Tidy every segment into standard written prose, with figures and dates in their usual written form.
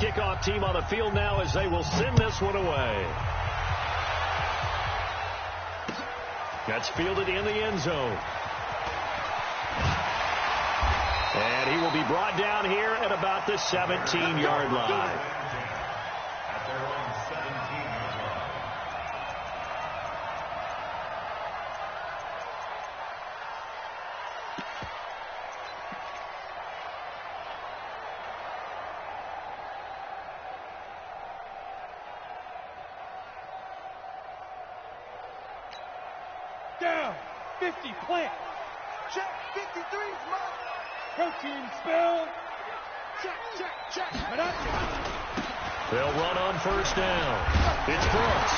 kickoff team on the field now as they will send this one away. That's fielded in the end zone. And he will be brought down here at about the 17-yard line. At their own 17-yard line. Down, 50, plant. Check, 53's mark. Protein spill. Check. They'll run on first down. It's Brooks.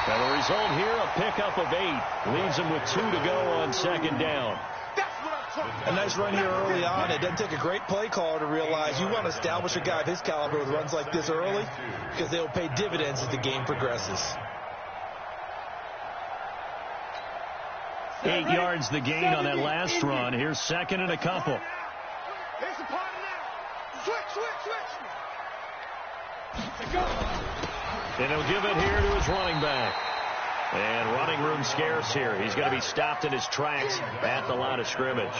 And the result here, a pickup of 8. Leaves them with 2 to go on second down. A nice run here early on. It doesn't take a great play caller to realize you want to establish a guy of his caliber with runs like this early because they will pay dividends as the game progresses. 8 yards the gain on that last run. Here's second and a couple. Here's the party now. Switch. And he'll give it here to his running back. And running room scarce here. He's going to be stopped in his tracks at the line of scrimmage.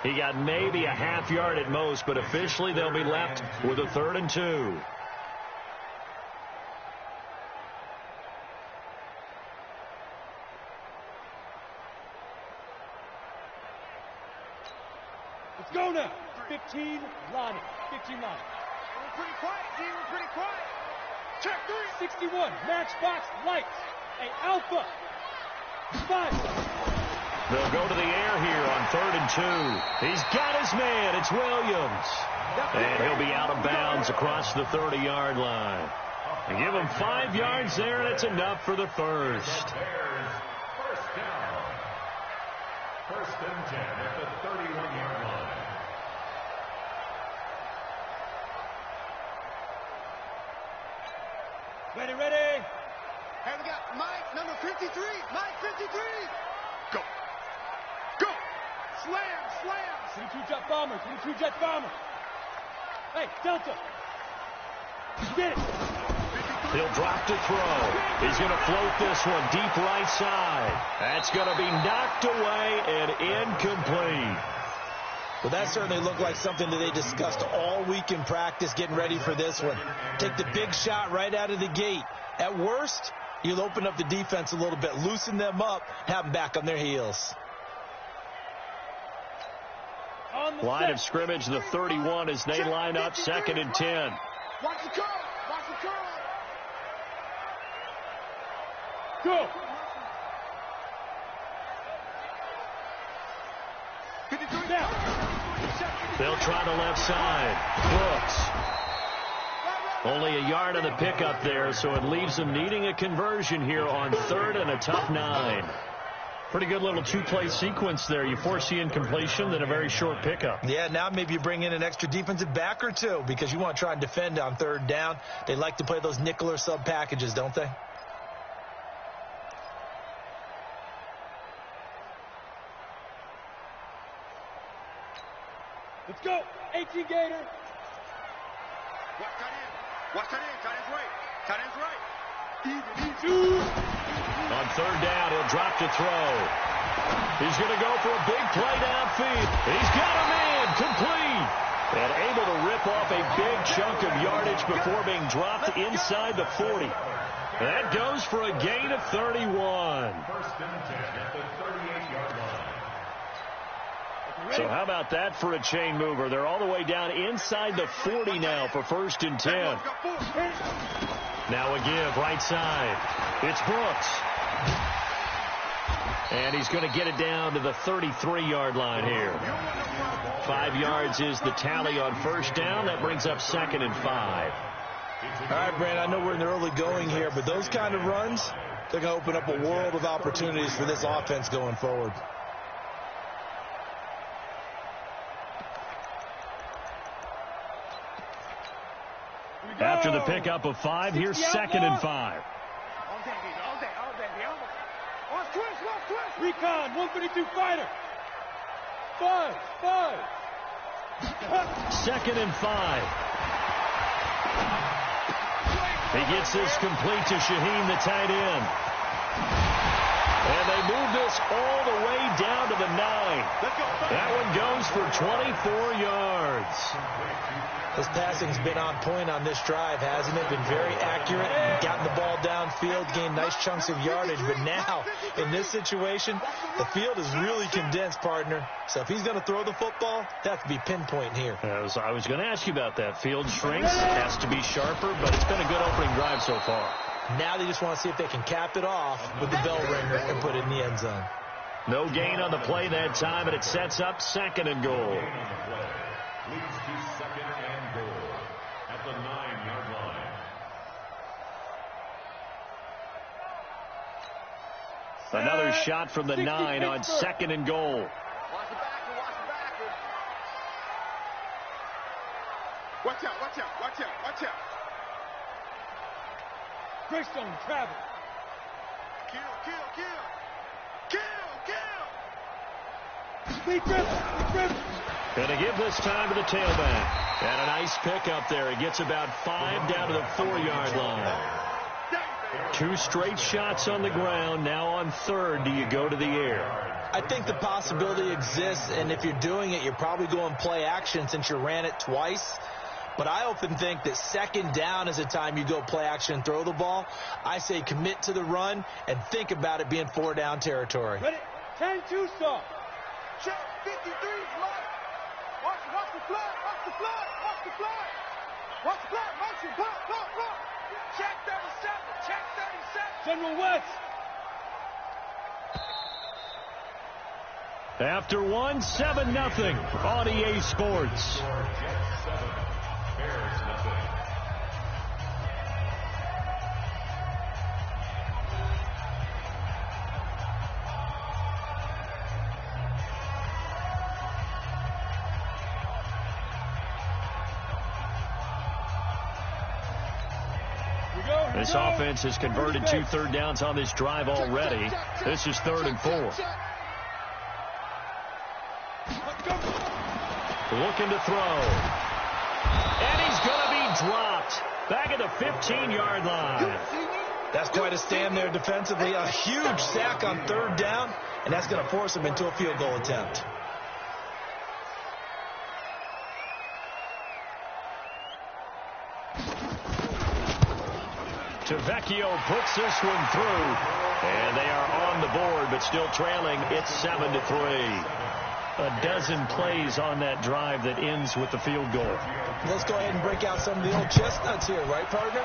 He got maybe a half yard at most, but officially they'll be left with a 3rd and 2. Let's go now. 15, line. 15 line. We're pretty quiet, D. We're pretty quiet. Check 3. 61, matchbox, lights. Hey, Alpha. 5. They'll go to the air here on 3rd and 2. He's got his man. It's Williams. And he'll be out of bounds across the 30-yard line. And give him 5 yards there, and it's enough for the first. First down. 1st and 10 at the 31-yard line. Ready. Hey, we got Mike, number 53. Mike, 53. Go. Slam. 22 jet bomber. Hey, Delta. Get it. He'll drop to throw. He's going to float this one deep right side. That's going to be knocked away and incomplete. Well, that certainly looked like something that they discussed all week in practice getting ready for this one. Take the big shot right out of the gate. At worst, you'll open up the defense a little bit, loosen them up, have them back on their heels. Line of scrimmage, the 31 as they line up 2nd and 10. Watch the curl. Go. 53 Now. They'll try the left side. Brooks. Only a yard on the pickup there, so it leaves them needing a conversion here on 3rd and a tough 9. Pretty good little 2-play sequence there. You force the incompletion, then a very short pickup. Yeah, now maybe you bring in an extra defensive back or 2 because you want to try and defend on 3rd down. They like to play those nickel or sub packages, don't they? Let's go. 18 Gator. Watch that in. Tight end's right. Two. On 3rd down, he'll drop to throw. He's going to go for a big play downfield. He's got a man complete. And able to rip off a big chunk of yardage before being dropped inside the 40. That goes for a gain of 31. 1st and 10 at the 38-yard line. So how about that for a chain mover? They're all the way down inside the 40 now for 1st and 10. Now a give right side. It's Brooks. And he's going to get it down to the 33-yard line here. 5 yards is the tally on 1st down. That brings up 2nd and 5. All right, Brand, I know we're in the early going here, but those kind of runs, they're going to open up a world of opportunities for this offense going forward. After the pickup of 5, here's 2nd and 5. All day. Watch twist. Recon, 132 fighter. 5. 2nd and 5. He gets this complete to Shaheen, the tight end. And they move this all the way down to the 9. That one goes for 24 yards. This passing's been on point on this drive, hasn't it? Been very accurate, gotten the ball downfield, gained nice chunks of yardage. But now, in this situation, the field is really condensed, partner. So if he's going to throw the football, that has to be pinpoint here. I was going to ask you about that. Field shrinks, has to be sharper, but it's been a good opening drive so far. Now they just want to see if they can cap it off with the bell ringer and put it in the end zone. No gain on the play that time, and it sets up 2nd and goal. Leads to 2nd and goal at the 9-yard line. Another shot from the 9 on 2nd and goal. Watch the backer, watch the backer. Watch out, watch out, watch out, watch out. Greystone travel. Kill, kill, kill. Kill, kill. Speed dribble. Going to give this time to the tailback. And a nice pickup there. He gets about 5 down to the 4-yard line. 2 straight shots on the ground. Now on 3rd, do you go to the air? I think the possibility exists, and if you're doing it, you're probably going play action since you ran it twice. But I often think that 2nd down is a time you go play action and throw the ball. I say commit to the run and think about it being 4-down territory. Ready? 10-2 start. Check 53, block. Watch the flag, watch the flag, watch the flag. Watch the flag, motion, block, block, block. Check 37, check 37. General West. After 1, 7-0 on EA Sports. Bears nothing. This offense has converted 2 third downs on this drive already. This is 3rd and 4. Looking to throw. And he's going to be dropped. Back at the 15-yard line. That's quite a stand there defensively. A huge sack on 3rd down, and that's going to force him into a field goal attempt. Tavecchio puts this one through. And they are on the board, but still trailing. It's 7-3. A dozen plays on that drive that ends with the field goal. Let's go ahead and break out some of the old chestnuts here, right, partner?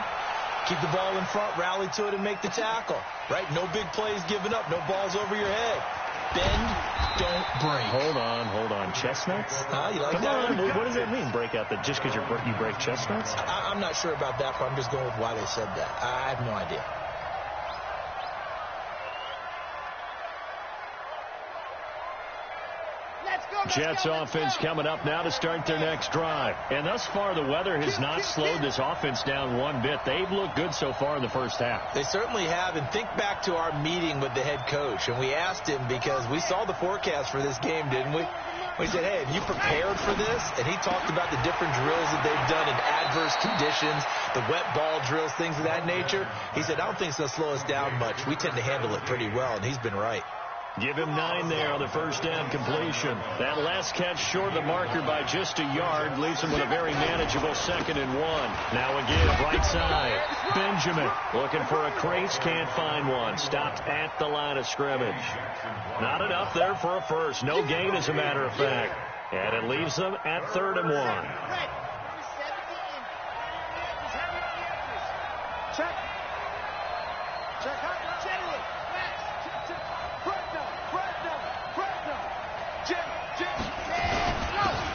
Keep the ball in front, rally to it, and make the tackle, right? No big plays given up, no balls over your head. Bend, don't break. Hold on. Chestnuts? You like Come that on. one? What does that mean, break out? That just because you break chestnuts? I'm not sure about that, but I'm just going with why they said that. I have no idea. Jets offense coming up now to start their next drive. And thus far, the weather has not slowed this offense down one bit. They've looked good so far in the first half. They certainly have. And think back to our meeting with the head coach. And we asked him, because we saw the forecast for this game, didn't we? We said, hey, have you prepared for this? And he talked about the different drills that they've done in adverse conditions, the wet ball drills, things of that nature. He said, I don't think it's going to slow us down much. We tend to handle it pretty well, and he's been right. Give him 9 there on the first down completion. That last catch short of the marker by just a yard leaves him with a very manageable 2nd and 1. Now again, right side. Benjamin looking for a crease, can't find one. Stopped at the line of scrimmage. Not enough there for a first. No gain, as a matter of fact. And it leaves them at 3rd and 1. Check. Check out.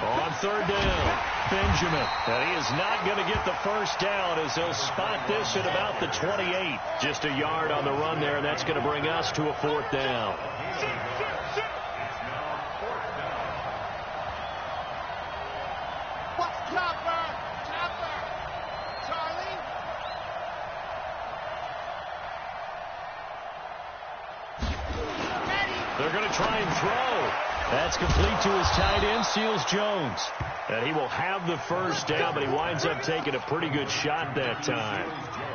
On 3rd down, Benjamin. And he is not going to get the first down as they'll spot this at about the 28. Just a yard on the run there, and that's going to bring us to a 4th down. They're going to try and throw. That's complete to his tight end, Seals Jones. And he will have the first down, but he winds up taking a pretty good shot that time.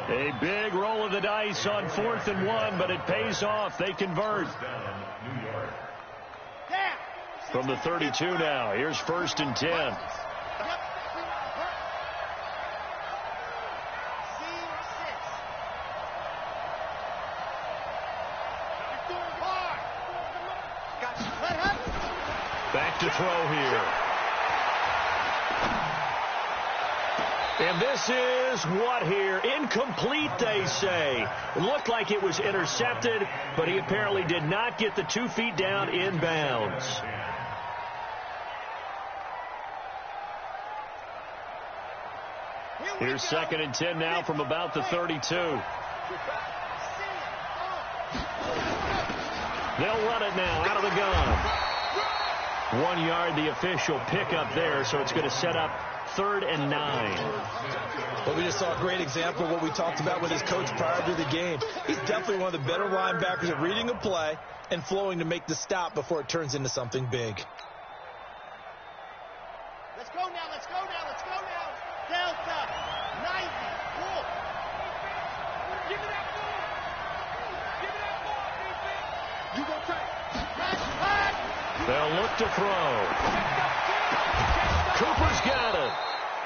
A big roll of the dice on 4th and 1, but it pays off. They convert. From the 32 now, here's 1st and 10. Back to throw here. And this is what here? Incomplete, they say. It looked like it was intercepted, but he apparently did not get the 2 feet down inbounds. Here's 2nd and 10 now from about the 32. They'll run it now out of the gun. 1 yard, the official pickup there, so it's going to set up 3rd and 9. Well, we just saw a great example of what we talked about with his coach prior to the game. He's definitely one of the better linebackers at reading a play and flowing to make the stop before it turns into something big. Let's go now, let's go now, let's go now. Delta, 90, pull. Give me that ball. Give me that ball, defense. You gonna take. They'll look to throw. Cooper's got it.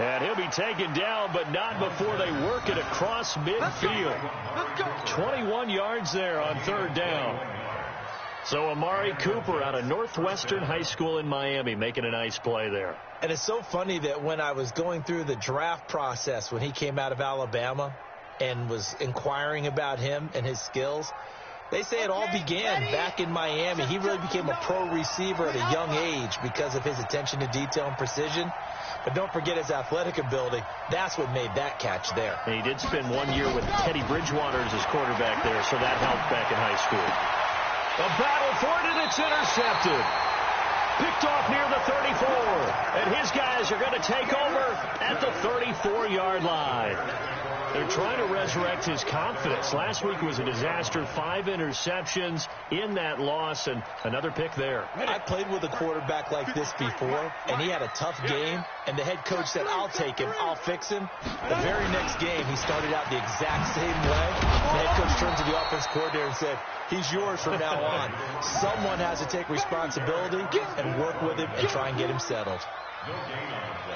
And he'll be taken down, but not before they work it across midfield. 21 yards there on 3rd down. So Amari Cooper out of Northwestern High School in Miami making a nice play there. And it's so funny that when I was going through the draft process when he came out of Alabama and was inquiring about him and his skills, they say it all began back in Miami. He really became a pro receiver at a young age because of his attention to detail and precision. But don't forget his athletic ability. That's what made that catch there. And he did spend 1 year with Teddy Bridgewater as his quarterback there, so that helped back in high school. A battle for it, and it's intercepted. Picked off near the 34. And his guys are going to take over at the 34-yard line. They're trying to resurrect his confidence. Last week was a disaster. 5 interceptions in that loss, and another pick there. I played with a quarterback like this before, and he had a tough game, and the head coach said, I'll take him, I'll fix him. The very next game, he started out the exact same way. The head coach turned to the offense coordinator and said, he's yours from now on. Someone has to take responsibility and work with him and try and get him settled.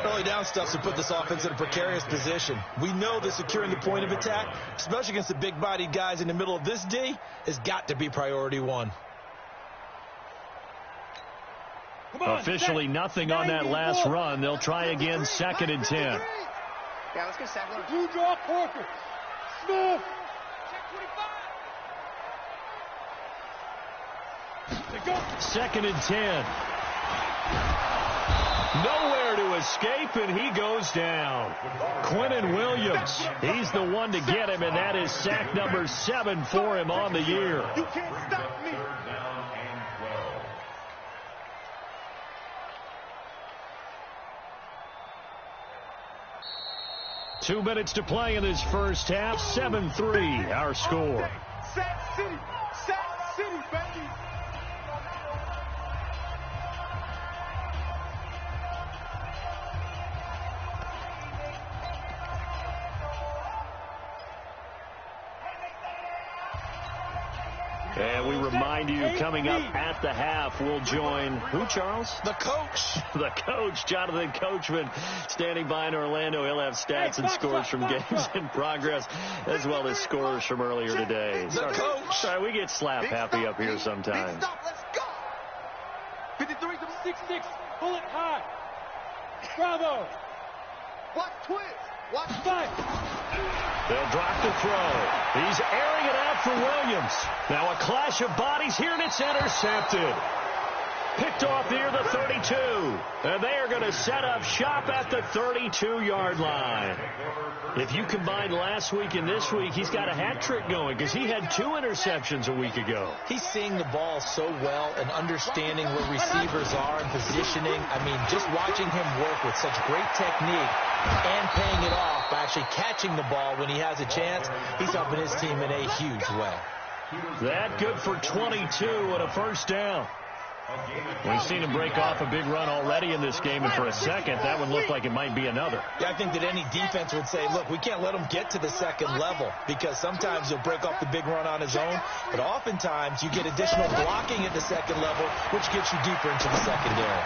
Early down stuff to put this offense in a precarious position. We know that securing the point of attack, especially against the big-bodied guys in the middle of this D, has got to be priority 1. Officially nothing on that last run. They'll try again, 2nd and 10. Yeah, let's get 2nd. Two draw Parker. Smith. Check 25. 2nd and 10. Nowhere to escape, and he goes down. Quinnen Williams, he's the one to get him, and that is sack number 7 for him on the year. You can't stop me. 2 minutes to play in this first half. 7-3, our score. Sack City. Sack City, baby. And we remind you, coming up at the half, we'll join who, Charles? The coach. The coach, Jonathan Coachman, standing by in Orlando. He'll have stats and scores from games in progress, as well as scores from earlier today. The coach. Sorry, we get slap happy up here sometimes. Let's go. 53 to 6-6. Pull it high. Bravo. Watch twist. Watch Fight. They'll drop the throw. He's airing it out for Williams. Now a clash of bodies here, and it's intercepted. Picked off near the 32. And they are going to set up shop at the 32-yard line. If you combine last week and this week, he's got a hat trick going because he had 2 interceptions a week ago. He's seeing the ball so well and understanding where receivers are and positioning. I mean, just watching him work with such great technique and paying it off by actually catching the ball when he has a chance, he's helping his team in a huge way. That good for 22 and a first down. We've seen him break off a big run already in this game, and for a second, that one looked like it might be another. Yeah, I think that any defense would say, look, we can't let him get to the second level, because sometimes he'll break off the big run on his own, but oftentimes you get additional blocking at the second level, which gets you deeper into the secondary.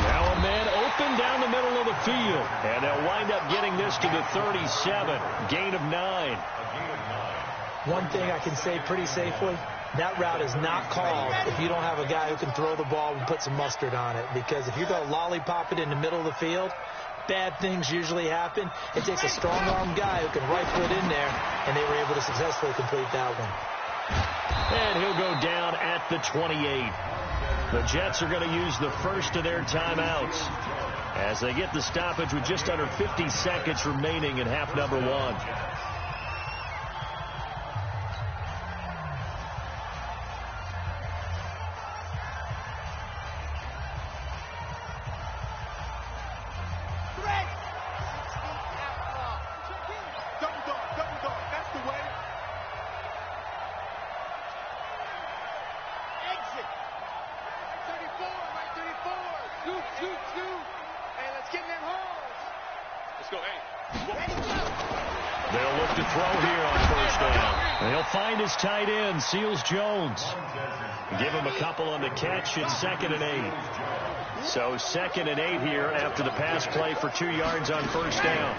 Now a man open down the middle of the field, and they'll wind up getting this to the 37, gain of 9. One thing I can say pretty safely, that route is not called if you don't have a guy who can throw the ball and put some mustard on it. Because if you're going to lollipop it in the middle of the field, bad things usually happen. It takes a strong-arm guy who can rifle it in there, and they were able to successfully complete that one. And he'll go down at the 28. The Jets are going to use the first of their timeouts as they get the stoppage with just under 50 seconds remaining in half number 1. They'll look to throw here on first down. They'll find his tight end, Seals Jones. Give him a couple on the catch. It's 2nd and 8. So 2nd and 8 here after the pass play for 2 yards on first down.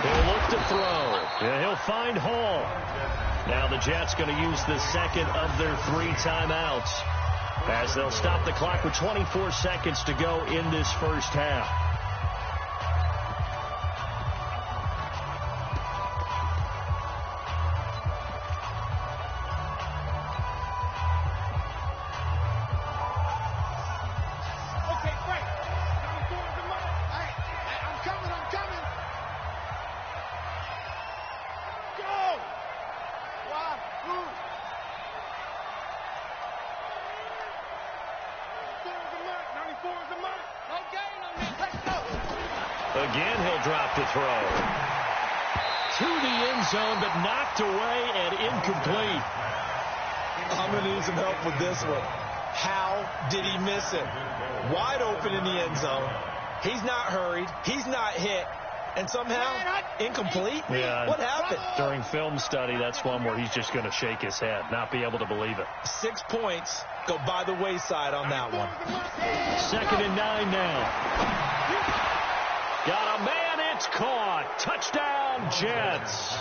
They'll look to throw. And he'll find Hall. Now the Jets going to use the second of their 3 timeouts as they'll stop the clock with 24 seconds to go in this first half. Again, he'll drop to throw. To the end zone, but knocked away and incomplete. I'm going to need some help with this one. How did he miss it? Wide open in the end zone. He's not hurried. He's not hit. And somehow, incomplete? Yeah. What happened? During film study, that's one where he's just going to shake his head, not be able to believe it. 6 points go by the wayside on that one. 2nd and 9 now. Got a man, it's caught. Touchdown, Jets.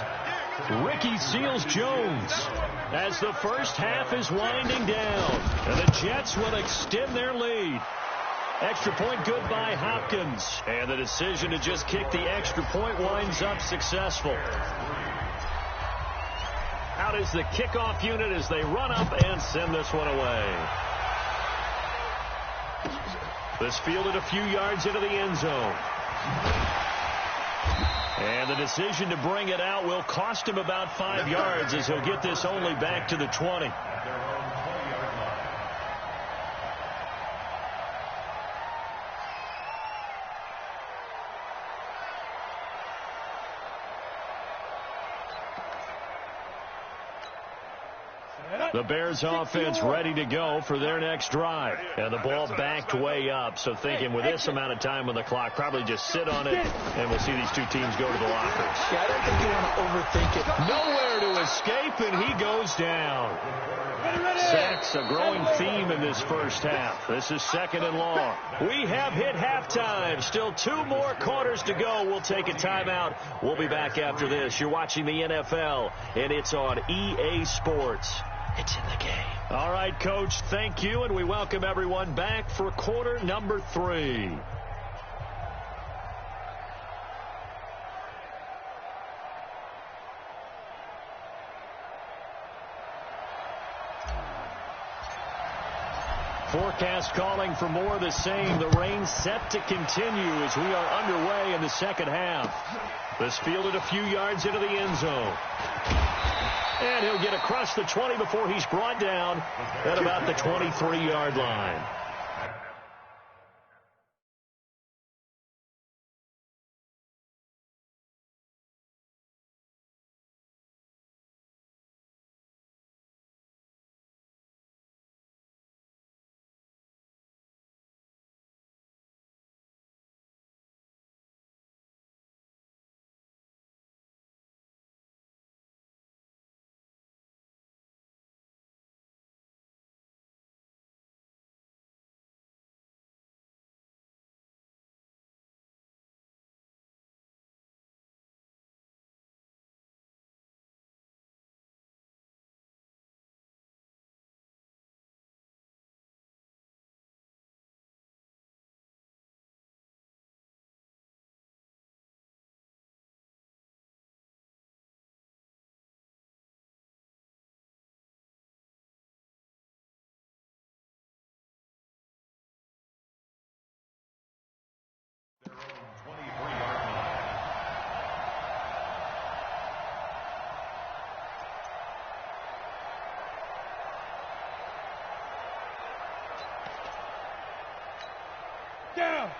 Ricky Seals-Jones as the first half is winding down. And the Jets will extend their lead. Extra point good by Hopkins. And the decision to just kick the extra point winds up successful. Out is the kickoff unit as they run up and send this one away. This fielded a few yards into the end zone. And the decision to bring it out will cost him about 5 yards as he'll get this only back to the 20. The Bears offense ready to go for their next drive. And the ball backed way up. So thinking with this amount of time on the clock, probably just sit on it, and we'll see these two teams go to the lockers. Yeah, I don't think you want to overthink it. Nowhere to escape, and he goes down. Sacks, a growing theme in this first half. This is 2nd and long. We have hit halftime. Still 2 more quarters to go. We'll take a timeout. We'll be back after this. You're watching the NFL, and it's on EA Sports. It's in the game. All right, Coach, thank you, and we welcome everyone back for quarter number 3. Forecast calling for more of the same. The rain set to continue as we are underway in the second half. This fielded a few yards into the end zone. And he'll get across the 20 before he's brought down at about the 23-yard line.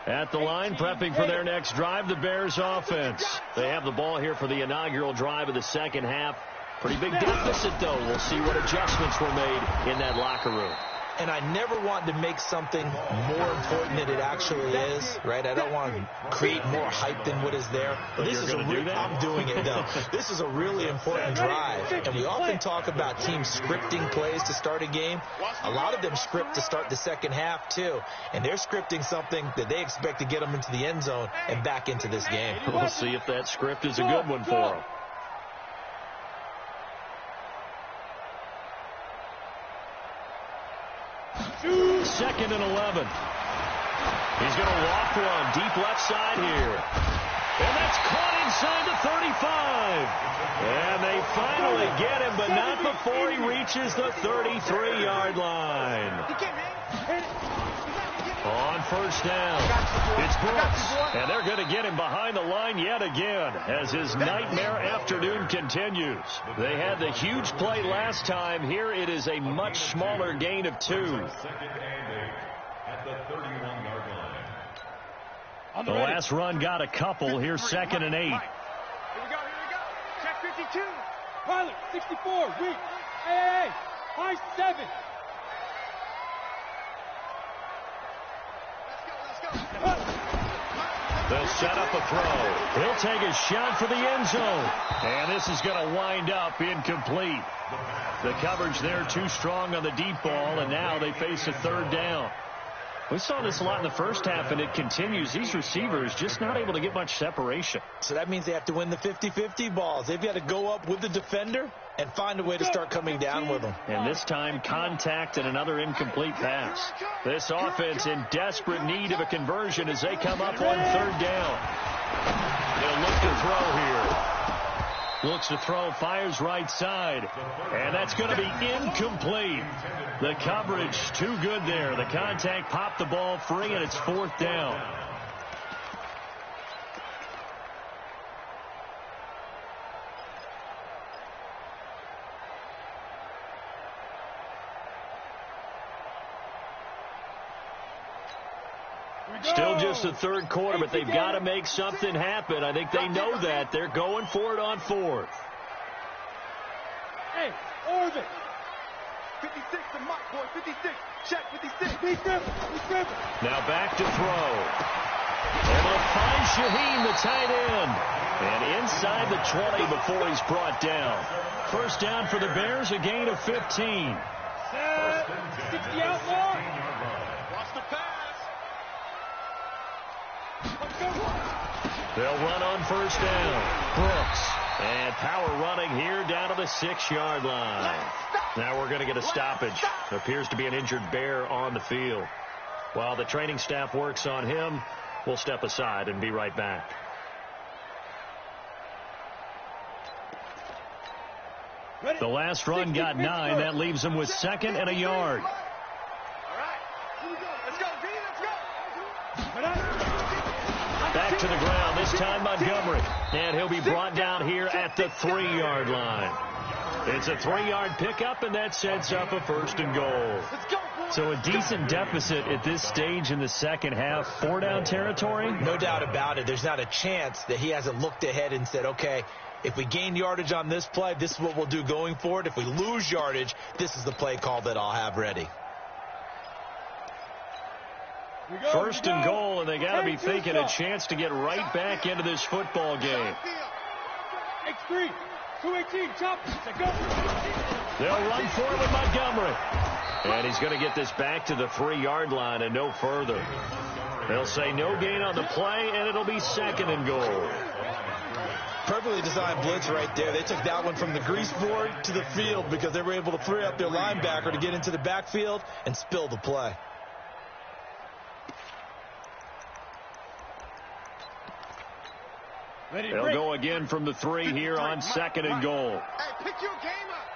At the line, prepping for their next drive, the Bears offense. They have the ball here for the inaugural drive of the second half. Pretty big deficit, though. We'll see what adjustments were made in that locker room. And I never want to make something more important than it actually is, right? I don't want to create more hype than what is there. But this is I'm doing it, though. This is a really important drive. And we often talk about teams scripting plays to start a game. A lot of them script to start the second half, too. And they're scripting something that they expect to get them into the end zone and back into this game. We'll see if that script is a good one for them. Second and 11. He's going to walk one deep left side here. And that's caught inside the 35. And they finally get him, but not before he reaches the 33-yard line. On first down, it's Brooks. And they're going to get him behind the line yet again as his nightmare afternoon continues. They had the huge play last time. Here it is a much smaller gain of 2. At the 31-yard line. The last run got a couple. Here's 2nd and 8. Here we go. Check 52. Pilot, 64, weak. Hey, high 7. They'll set up a throw. He'll take a shot for the end zone. And this is going to wind up incomplete. The coverage there too strong on the deep ball, and now they face a 3rd down. We saw this a lot in the first half, and it continues. These receivers just not able to get much separation. So that means they have to win the 50-50 balls. They've got to go up with the defender and find a way to start coming down with them. And this time, contact and another incomplete pass. This offense in desperate need of a conversion as they come up on 3rd down. They'll look to throw here. Looks to throw, fires right side. And that's going to be incomplete. The coverage too good there. The contact popped the ball free, and it's 4th down. Still just the 3rd quarter, but they've got to make something happen. I think they know that. They're going for it on 4th. Hey, Orvin. 56 to Mott, boy. 56. Check 56. Be careful. Now back to throw. And they'll find Shaheen, the tight end. And inside the 20 before he's brought down. First down for the Bears, a gain of 15. 60 outlaw. Watch the pass. They'll run on first down. Brooks. And power running here down to the 6-yard line. Now we're going to get a stoppage. Appears to be an injured Bear on the field. While the training staff works on him, we'll step aside and be right back. The last run got 9. That leaves them with 2nd and a yard. All right. Let's go, B. Let's go. Back to the ground, this time Montgomery. And he'll be brought down here at the 3-yard line. It's a 3-yard pickup, and that sets up a 1st and goal. So a decent deficit at this stage in the second half. 4-down territory? No doubt about it. There's not a chance that he hasn't looked ahead and said, okay, if we gain yardage on this play, this is what we'll do going forward. If we lose yardage, this is the play call that I'll have ready. 1st and goal, and they got to be thinking a chance to get right back into this football game. X3, 218, chop. They'll run for it with Montgomery. And he's going to get this back to the 3-yard line and no further. They'll say no gain on the play, and it'll be 2nd and goal. Perfectly designed blitz right there. They took that one from the grease board to the field because they were able to free up their linebacker to get into the backfield and spill the play. They'll go again from the 3 here on 2nd and goal. Hey, pick your game up.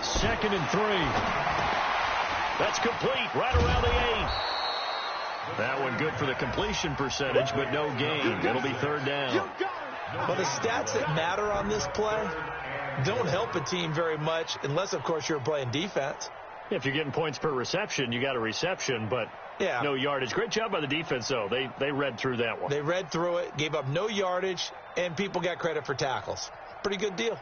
2nd and 3. That's complete right around the 8. That one good for the completion percentage, but no gain. It'll be 3rd down. But the stats that matter on this play don't help a team very much unless, of course, you're playing defense. If you're getting points per reception, you got a reception, but no yardage. Great job by the defense, though. They read through that one. They read through it, gave up no yardage, and people got credit for tackles. Pretty good deal.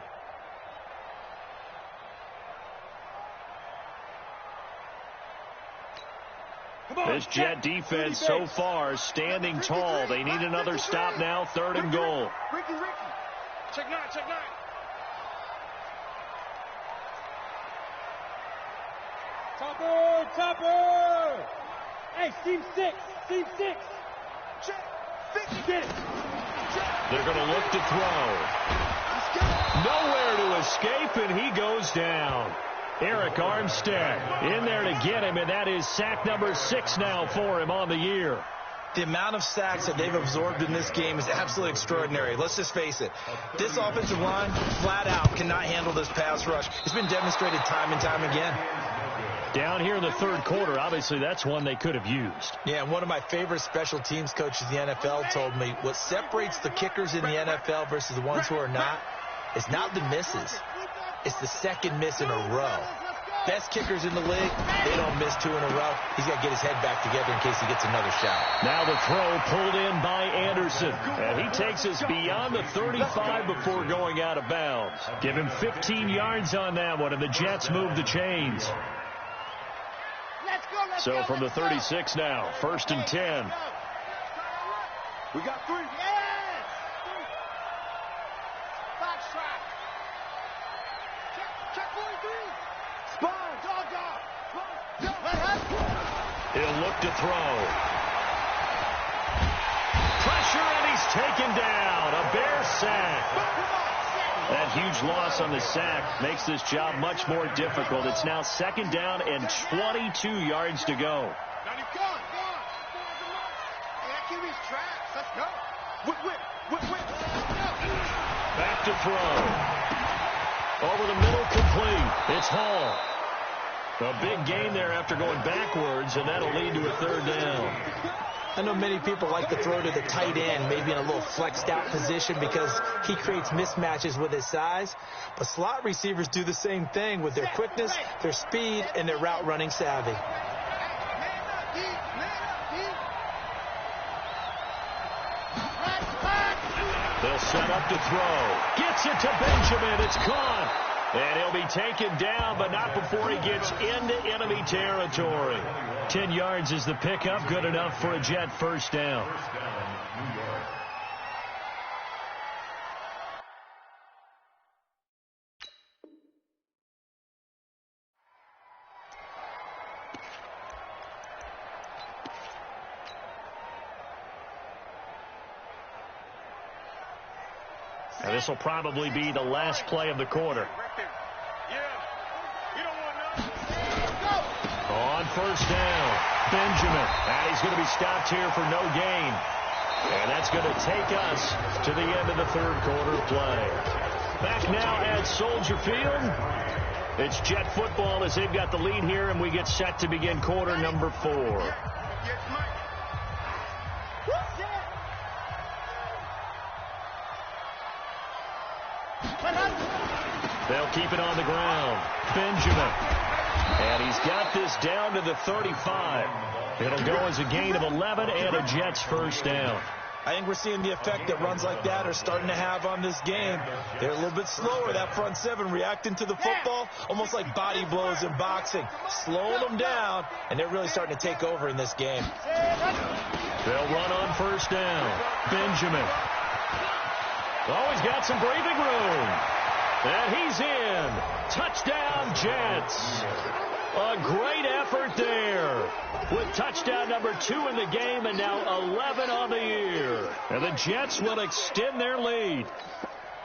This Jet defense so far standing tall. They need another stop now, 3rd and goal. Ricky. Check 9. Topper! Hey, seam 6. Check. 50. Get it. They're going to look to throw. Nowhere to escape, and he goes down. Eric Armstead in there to get him, and that is sack number 6 now for him on the year. The amount of sacks that they've absorbed in this game is absolutely extraordinary. Let's just face it. This offensive line, flat out, cannot handle this pass rush. It's been demonstrated time and time again. Down here in the 3rd quarter, obviously that's one they could have used. Yeah, and one of my favorite special teams coaches in the NFL told me what separates the kickers in the NFL versus the ones who are not is not the misses. It's the second miss in a row. Best kickers in the league, they don't miss 2 in a row. He's got to get his head back together in case he gets another shot. Now the throw pulled in by Anderson. And he takes us beyond the 35 before going out of bounds. Give him 15 yards on that one, and the Jets move the chains. So from the 36 now, 1st and 10. We got 3. Yes! Box track. Check 43. Spine. Dog. He'll look to throw. Pressure, and he's taken down. A Bear sack. That huge loss on the sack makes this job much more difficult. It's now 2nd down and 22 yards to go. Back to throw. Over the middle, complete. It's Hall. A big gain there after going backwards, and that'll lead to a 3rd down. I know many people like to throw to the tight end, maybe in a little flexed out position because he creates mismatches with his size. But slot receivers do the same thing with their quickness, their speed, and their route running savvy. They'll set up to throw. Gets it to Benjamin. It's caught. And he'll be taken down, but not before he gets into enemy territory. 10 yards is the pickup. Good enough for a Jet 1st down. Now this will probably be the last play of the quarter. On 1st down, Benjamin. And he's going to be stopped here for no gain. And that's going to take us to the end of the 3rd quarter play. Back now at Soldier Field. It's Jet football as they've got the lead here, and we get set to begin quarter number 4. They'll keep it on the ground. Benjamin. And he's got this down to the 35. It'll go as a gain of 11 and a Jets 1st down. I think we're seeing the effect that runs like that are starting to have on this game. They're a little bit slower, that front 7, reacting to the football, almost like body blows in boxing, slowing them down, and they're really starting to take over in this game. They'll run on 1st down. Benjamin. Oh, he's got some breathing room. And he's in. Touchdown, Jets. A great effort there with touchdown number 2 in the game and now 11 on the year. And the Jets will extend their lead.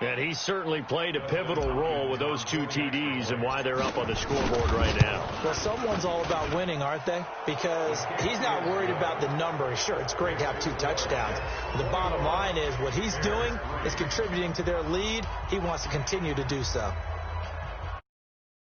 And he certainly played a pivotal role with those 2 TDs and why they're up on the scoreboard right now. Well, someone's all about winning, aren't they? Because he's not worried about the number. Sure, it's great to have 2 touchdowns. But the bottom line is what he's doing is contributing to their lead. He wants to continue to do so.